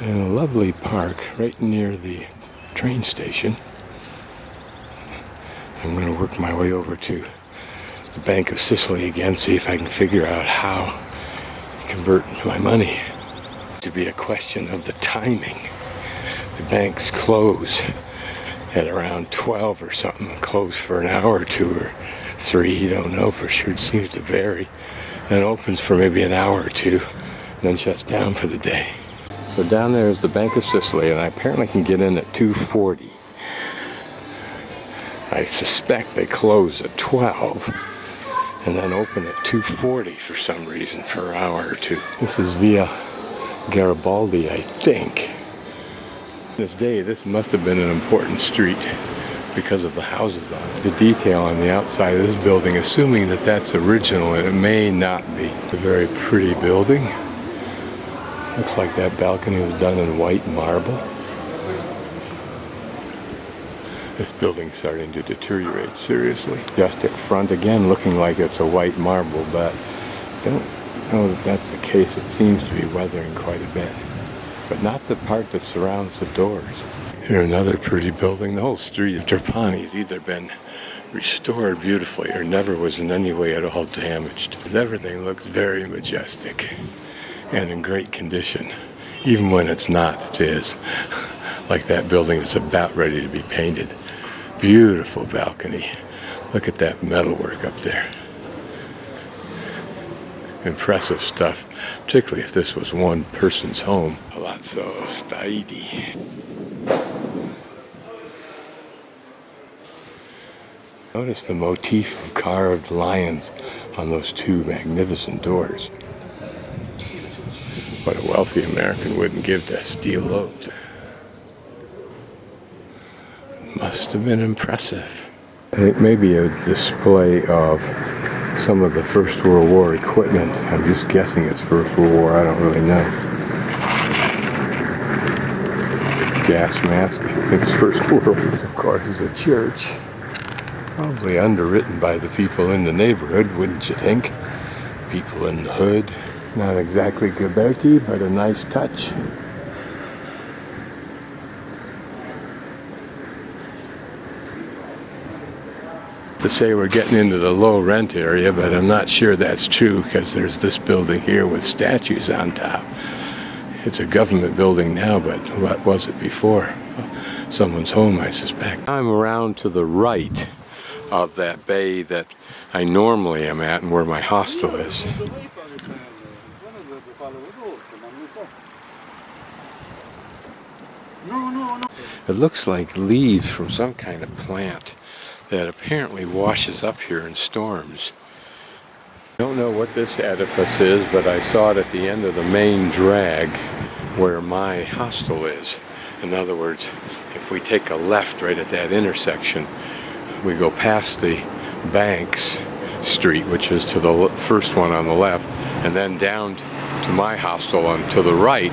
And a lovely park right near the train station. I'm going to work my way over to the Bank of Sicily again, see if I can figure out how to convert my money. To be a question of the timing. The banks close at around 12 or something, close for an hour or 2 or 3, you don't know for sure, it seems to vary. Then opens for maybe an hour or 2, and then shuts down for the day. So down there is the Bank of Sicily, and I apparently can get in at 2:40. I suspect they close at 12 and then open at 2:40 for some reason for an hour or 2. This is Via Garibaldi, I think. This day, this must have been an important street because of the houses on it. The detail on the outside of this building, assuming that that's original, and it may not be. It's a very pretty building. Looks like that balcony was done in white marble. This building's starting to deteriorate seriously. Just at front again, looking like it's a white marble, but don't know that that's the case. It seems to be weathering quite a bit, but not the part that surrounds the doors. Here, another pretty building. The whole street of Trapani has either been restored beautifully or never was in any way at all damaged. Everything looks very majestic and in great condition, even when it's not. It is. Like that building that's about ready to be painted. Beautiful balcony. Look at that metalwork up there. Impressive stuff, particularly if this was one person's home. Palazzo Staidi. Notice the motif of carved lions on those 2 magnificent doors. What a wealthy American wouldn't give to steel lobes. Must have been impressive. I think maybe a display of some of the First World War equipment. I'm just guessing it's First World War, I don't really know. Gas mask, I think it's First World. This, of course, is a church. Probably underwritten by the people in the neighborhood, wouldn't you think? People in the hood. Not exactly Ghiberti, but a nice touch. To say we're getting into the low rent area, but I'm not sure that's true because there's this building here with statues on top. It's a government building now, but what was it before? Someone's home, I suspect. I'm around to the right of that bay that I normally am at and where my hostel is. It looks like leaves from some kind of plant that apparently washes up here in storms. I don't know what this edifice is, but I saw it at the end of the main drag where my hostel is. In other words, if we take a left right at that intersection, we go past the Banks Street, which is to the first one on the left, and then down to my hostel, and to the right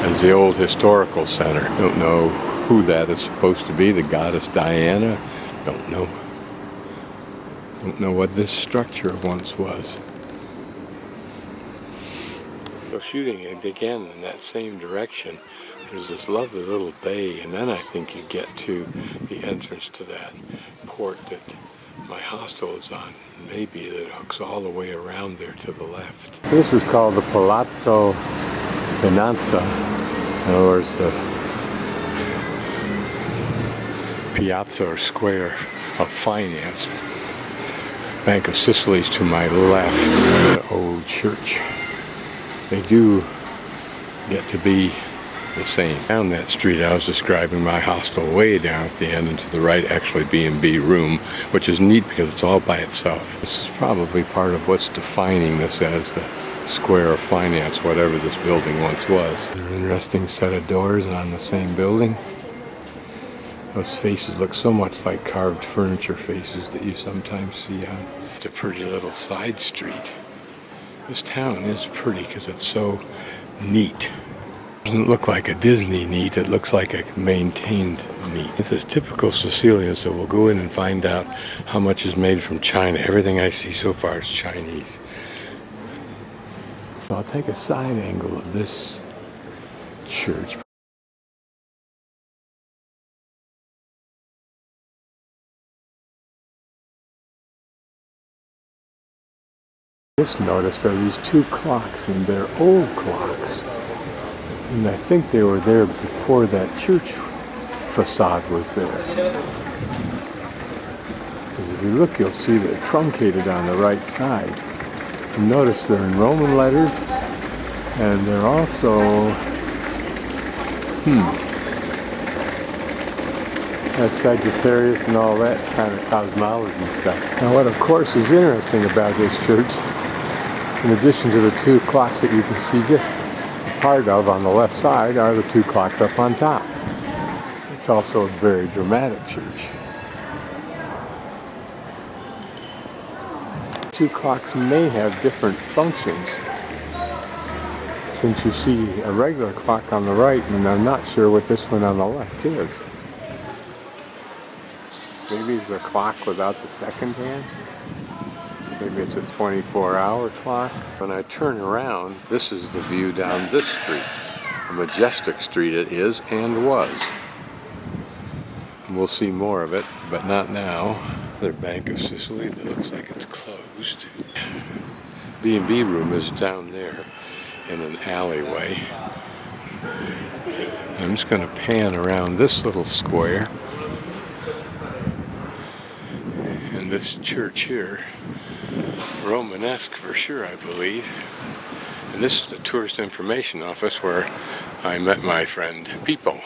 is the old historical center. Don't know who that is supposed to be, the goddess Diana. Don't know. Don't know what this structure once was. So shooting it again in that same direction, there's this lovely little bay, and then I think you get to the entrance to that port that my hostel is on. Maybe that hooks all the way around there to the left. This is called the Palazzo Finanza. In other words, the piazza or square of finance. Bank of Sicily's to my left. The old church. They do get to be the same. Down that street I was describing my hostel way down at the end, and to the right actually B&B room, which is neat because it's all by itself. This is probably part of what's defining this as the square of finance, whatever this building once was. An interesting set of doors on the same building. Those faces look so much like carved furniture faces that you sometimes see on. It's a pretty little side street. This town is pretty because it's so neat. It doesn't look like a Disney neat, it looks like a maintained neat. This is typical Sicilian, so we'll go in and find out how much is made from China. Everything I see so far is Chinese. So I'll take a side angle of this church. Just noticed are these two clocks, and they're old clocks. And I think they were there before that church facade was there. Because if you look, you'll see they're truncated on the right side. And notice they're in Roman letters, and they're also, that's Sagittarius and all that kind of cosmology stuff. Now what of course is interesting about this church, in addition to the two clocks that you can see just a part of on the left side, are the two clocks up on top. It's also a very dramatic church. Two clocks may have different functions, since you see a regular clock on the right, and I'm not sure what this one on the left is. Maybe it's a clock without the second hand. Maybe it's a 24-hour clock. When I turn around, this is the view down this street. A majestic street it is, and was. We'll see more of it, but not now. Another Bank of Sicily that looks like it's closed. B&B room is down there in an alleyway. I'm just going to pan around this little square. And this church here, Romanesque for sure, I believe. And this is the tourist information office where I met my friend Pippo.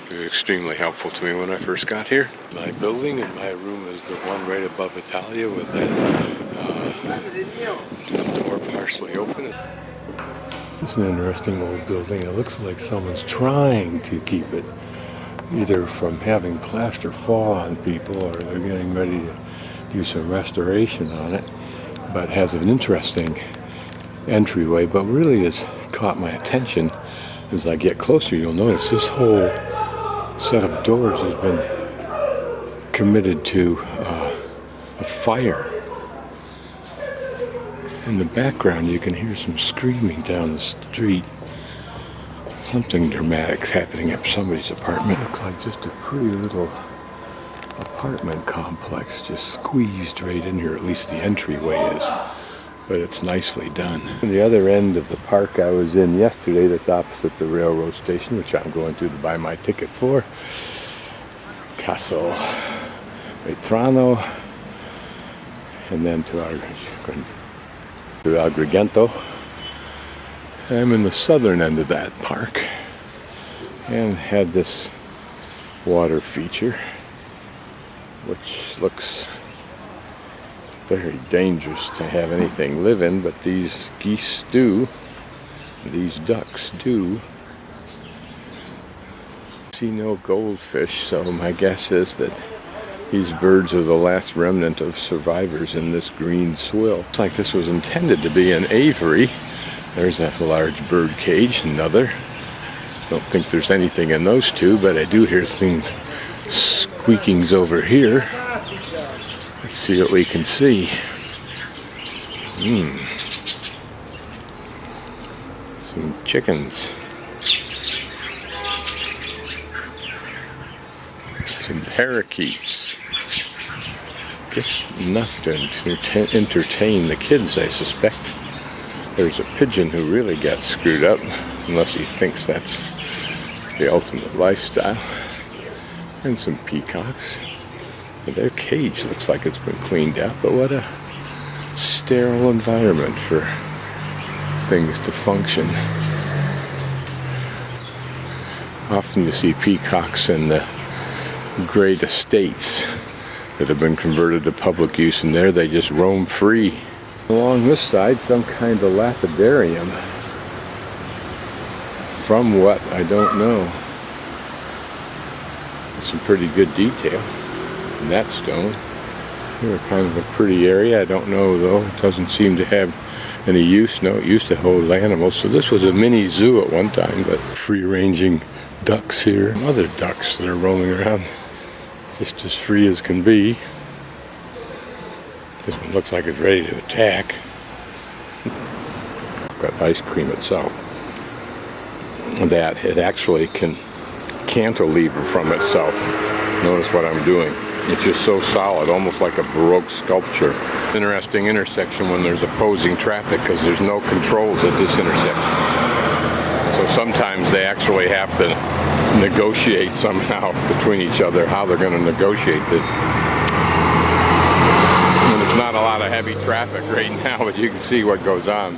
He was extremely helpful to me when I first got here. My building and my room is the one right above Italia with that door partially open. It's an interesting old building. It looks like someone's trying to keep it either from having plaster fall on people, or they're getting ready to do some restoration on it. But it has an interesting entryway. But really has caught my attention as I get closer. You'll notice this whole set of doors has been committed to a fire. In the background you can hear some screaming down the street. Something dramatic's happening at somebody's apartment. Looks like just a pretty little apartment complex just squeezed right in here, at least the entryway is. But it's nicely done. On the other end of the park I was in yesterday, that's opposite the railroad station, which I'm going to buy my ticket for, Castle Vetrano, and then to Agrigento. I'm in the southern end of that park, and had this water feature, which looks very dangerous to have anything live in, but these geese do, these ducks do. See no goldfish, so my guess is that these birds are the last remnant of survivors in this green swill. Looks like this was intended to be an aviary. There's a large bird cage, another. Don't think there's anything in those two, but I do hear things, squeakings over here. Let's see what we can see. Some chickens. Some parakeets. Just enough to entertain the kids, I suspect. There's a pigeon who really got screwed up, unless he thinks that's the ultimate lifestyle. And some peacocks. Their cage looks like it's been cleaned out, but what a sterile environment for things to function. Often you see peacocks in the great estates that have been converted to public use, and there they just roam free. Along this side, some kind of lapidarium. From what, I don't know. Some pretty good detail in that stone. Here, kind of a pretty area. I don't know though. It doesn't seem to have any use. No, it used to hold animals. So this was a mini zoo at one time, but free-ranging ducks here. Other ducks that are roaming around just as free as can be. This one looks like it's ready to attack. Got ice cream itself. That it actually can cantilever from itself. Notice what I'm doing. It's just so solid, almost like a Baroque sculpture. Interesting intersection when there's opposing traffic because there's no controls at this intersection. So sometimes they actually have to negotiate somehow between each other how they're going to negotiate this. And there's not a lot of heavy traffic right now, but you can see what goes on.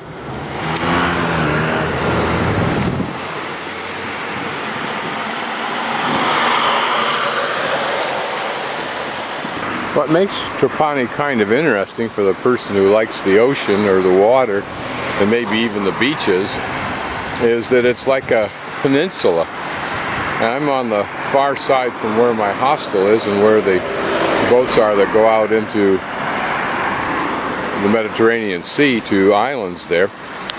What makes Trapani kind of interesting for the person who likes the ocean or the water, and maybe even the beaches, is that it's like a peninsula. And I'm on the far side from where my hostel is and where the boats are that go out into the Mediterranean Sea to islands there.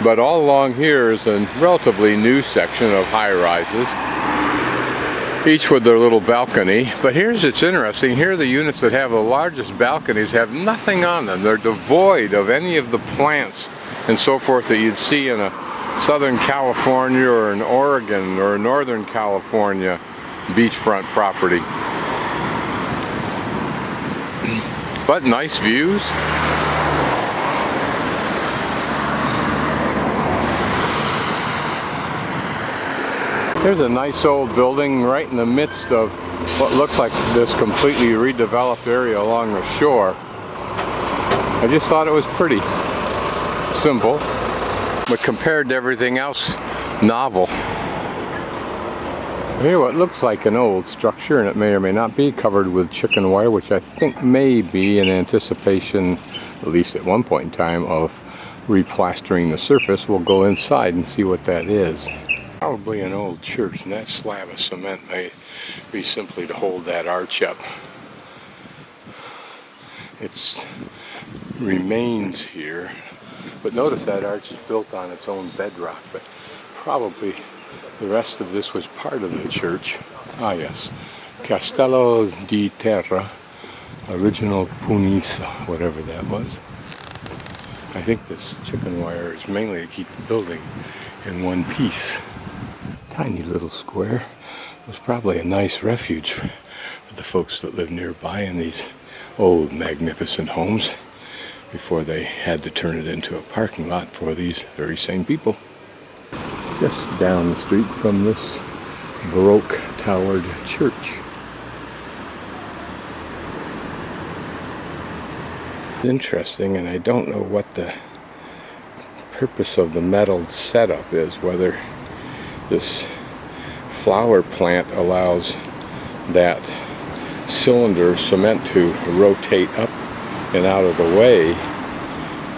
But all along here is a relatively new section of high-rises, each with their little balcony. But it's interesting, here the units that have the largest balconies have nothing on them. They're devoid of any of the plants and so forth that you'd see in a Southern California or an Oregon or a Northern California beachfront property. But nice views. There's a nice old building right in the midst of what looks like this completely redeveloped area along the shore. I just thought it was pretty simple, but compared to everything else, novel. Here what looks like an old structure, and it may or may not be, covered with chicken wire, which I think may be in anticipation, at least at one point in time, of replastering the surface. We'll go inside and see what that is. Probably an old church, and that slab of cement may be simply to hold that arch up. Its remains here, but notice that arch is built on its own bedrock, but probably the rest of this was part of the church. Ah yes, Castello di Terra, original Punisa, whatever that was. I think this chicken wire is mainly to keep the building in one piece. Tiny little square. It was probably a nice refuge for the folks that live nearby in these old magnificent homes before they had to turn it into a parking lot for these very same people. Just down the street from this Baroque towered church. Interesting, and I don't know what the purpose of the metal setup is, whether this flower plant allows that cylinder of cement to rotate up and out of the way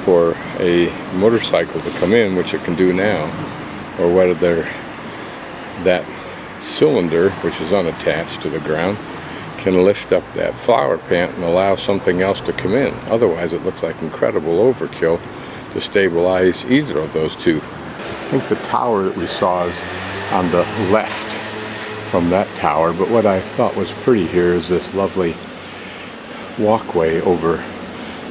for a motorcycle to come in, which it can do now, or whether that cylinder, which is unattached to the ground, can lift up that flower plant and allow something else to come in. Otherwise it looks like incredible overkill to stabilize either of those two. I think the tower that we saw is on the left from that tower, but what I thought was pretty here is this lovely walkway over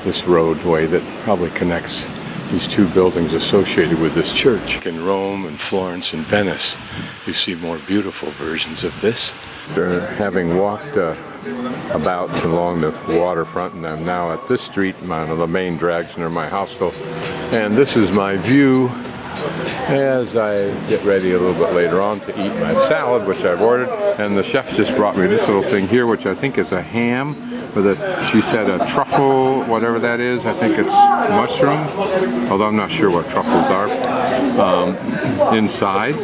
this roadway that probably connects these two buildings associated with this church. In Rome and Florence and Venice, you see more beautiful versions of this. After having walked about along the waterfront, and I'm now at this street, one of the main drags near my hostel, and this is my view as I get ready a little bit later on to eat my salad, which I've ordered. And the chef just brought me this little thing here, which I think is a ham with a, she said a truffle, whatever that is. I think it's mushroom, although I'm not sure what truffles are, inside.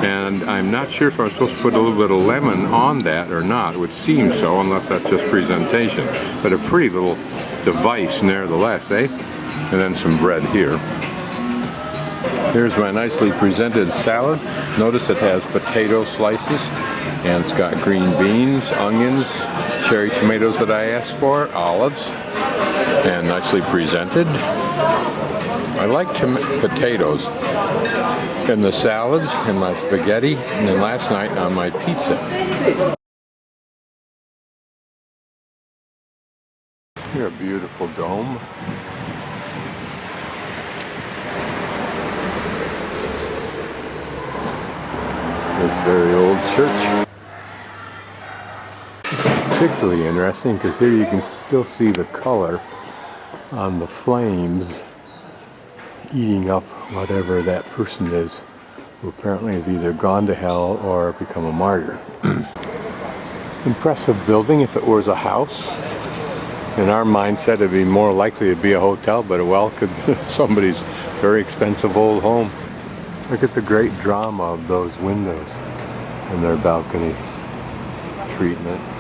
And I'm not sure if I'm supposed to put a little bit of lemon on that or not. It would seem so, unless that's just presentation. But a pretty little device nevertheless, eh? And then some bread here. Here's my nicely presented salad. Notice it has potato slices, and it's got green beans, onions, cherry tomatoes that I asked for, olives, and nicely presented. I like potatoes in the salads, in my spaghetti, and then last night on my pizza. Here's a beautiful dome. This very old church. particularly interesting because here you can still see the color on the flames eating up whatever that person is, who apparently has either gone to hell or become a martyr. Impressive building if it was a house. In our mindset, it'd be more likely to be a hotel, but well, could somebody's very expensive old home. Look at the great drama of those windows and their balcony treatment.